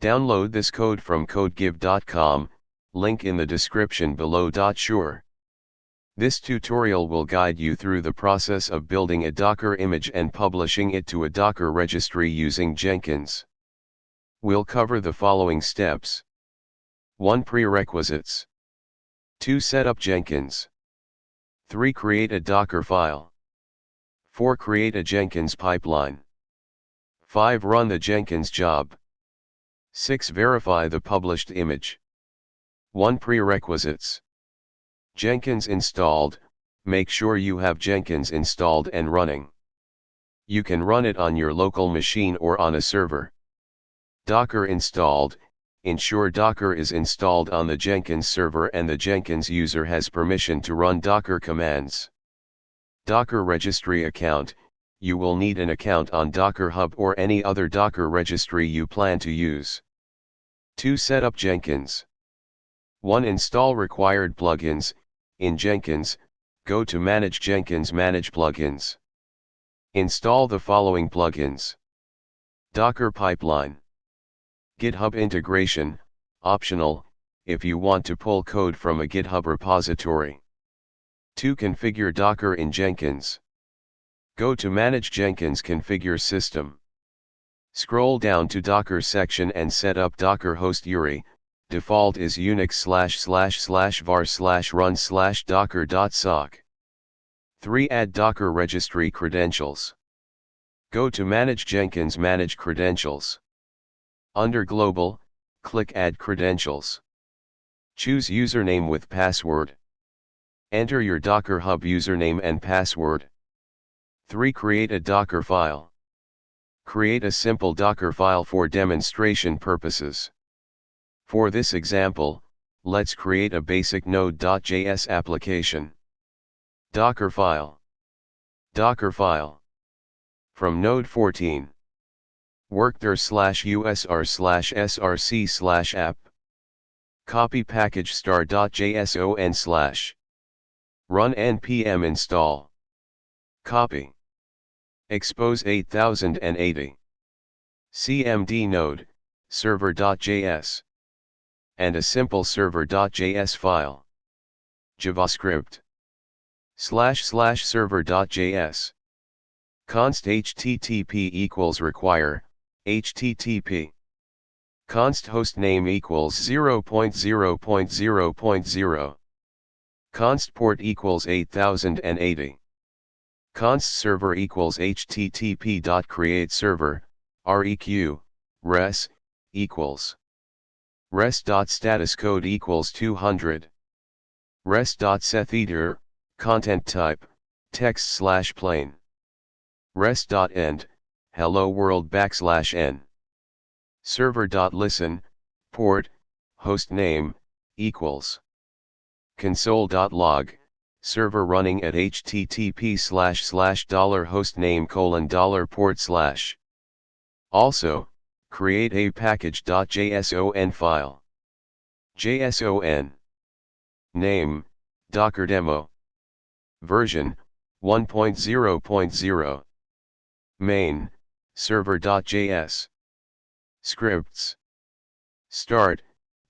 Download this code from codegive.com, link in the description below. Sure. This tutorial will guide you through the process of building a Docker image and publishing it to a Docker registry using Jenkins. We'll cover the following steps. 1. Prerequisites. 2. Set up Jenkins. 3. Create a Dockerfile. 4. Create a Jenkins pipeline. 5. Run the Jenkins job. 6. Verify the published image. 1. Prerequisites. Jenkins installed. Make sure you have Jenkins installed and running. You can run it on your local machine or on a server. Docker installed. Ensure Docker is installed on the Jenkins server and the Jenkins user has permission to run Docker commands. Docker registry account. You will need an account on Docker Hub or any other Docker registry you plan to use. 2. Set up Jenkins. 1. Install required plugins. In Jenkins, go to Manage Jenkins, Manage Plugins. Install the following plugins. Docker Pipeline. GitHub integration, optional, if you want to pull code from a GitHub repository. 2. Configure Docker in Jenkins. Go to Manage Jenkins, Configure System. Scroll down to Docker section and set up Docker host URI. Default is unix//var/run/docker.sock. 3. Add Docker registry credentials. Go to Manage Jenkins, Manage Credentials. Under Global, click Add Credentials. Choose username with password. Enter your Docker Hub username and password. 3. Create a Docker file. Create a simple Docker file for demonstration purposes. For this example, let's create a basic Node.js application. Dockerfile. Dockerfile. From Node 14. workdir/usr/src/app. Copy package star.json/. Run npm install. Copy. Expose 8080. cmd node, server.js. And a simple server.js file. JavaScript. //server.js. Const http equals require, http. Const hostname equals 0.0.0.0. Const port equals 8080. Const server equals http.createServer, req, res, equals. res.status code equals 200. res.setHeader, content type, text/plain. res.end, hello world \n. server.listen, port, host name, equals. console.log, server running at http://$hostname:\$port/. Also, create a package.json file. JSON. Name, Docker demo. Version, 1.0.0. Main, server.js. Scripts. Start,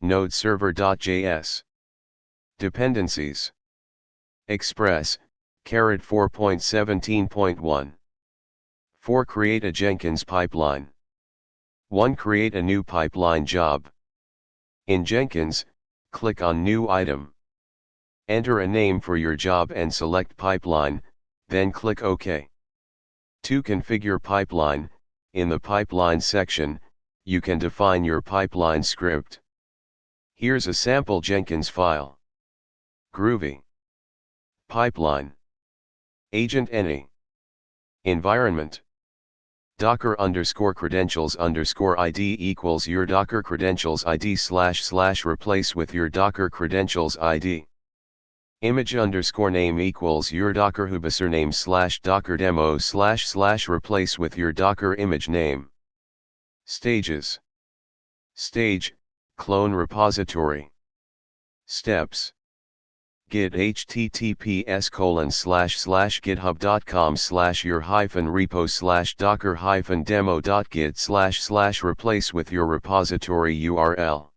node server.js. Dependencies. Express, 4.17.1. 4. Create a Jenkins pipeline. 1. Create a new pipeline job. In Jenkins, click on New Item. Enter a name for your job and select Pipeline, then click OK. 2. Configure pipeline. In the pipeline section, you can define your pipeline script. Here's a sample Jenkins file. Groovy. Pipeline. Agent any. Environment. Docker_credentials_ID equals your Docker credentials ID / replace with your Docker credentials ID. Image_name equals your Docker username / Docker demo / replace with your Docker image name. Stages. Stage, clone repository. Steps. Git https://github.com/your-repo/docker-demo.git/replace with your repository URL.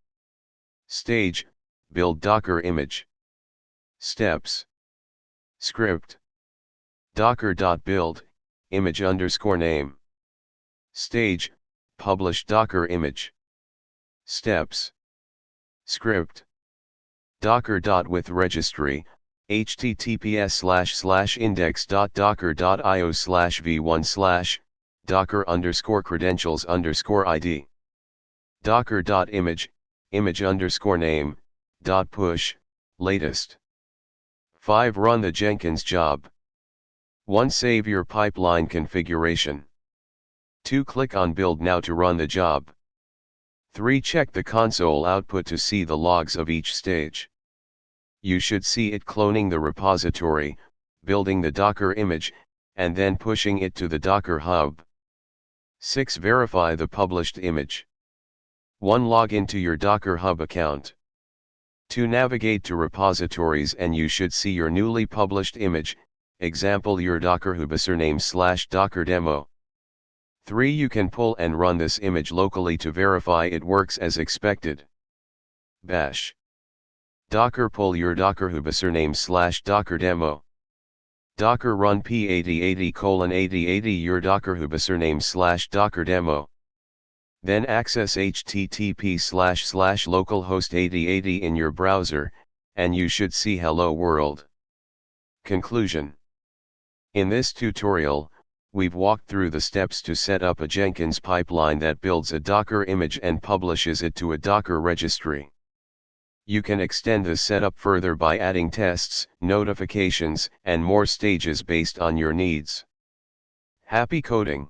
Stage, build Docker image. Steps. Script. Docker.build, image_name. Stage, publish Docker image. Steps. Script. Docker.with registry, https://index.docker.io/v1/docker_credentials_id. Docker.image, image_name, .push, latest. 5. Run the Jenkins job. 1. Save your pipeline configuration. 2. Click on Build Now to run the job. 3. Check the console output to see the logs of each stage. You should see it cloning the repository, building the Docker image, and then pushing it to the Docker hub. 6. Verify the published image. 1. Log into your Docker hub account. 2. Navigate to repositories and you should see your newly published image, example your Docker hub username/Docker demo. 3. You can pull and run this image locally to verify it works as expected. Bash. Docker pull your Docker hub username/Docker demo. Docker run p8080:8080 your Docker hub username/Docker demo. Then access http://localhost 8080 in your browser, and you should see Hello World. Conclusion. In this tutorial, we've walked through the steps to set up a Jenkins pipeline that builds a Docker image and publishes it to a Docker registry. You can extend the setup further by adding tests, notifications, and more stages based on your needs. Happy coding!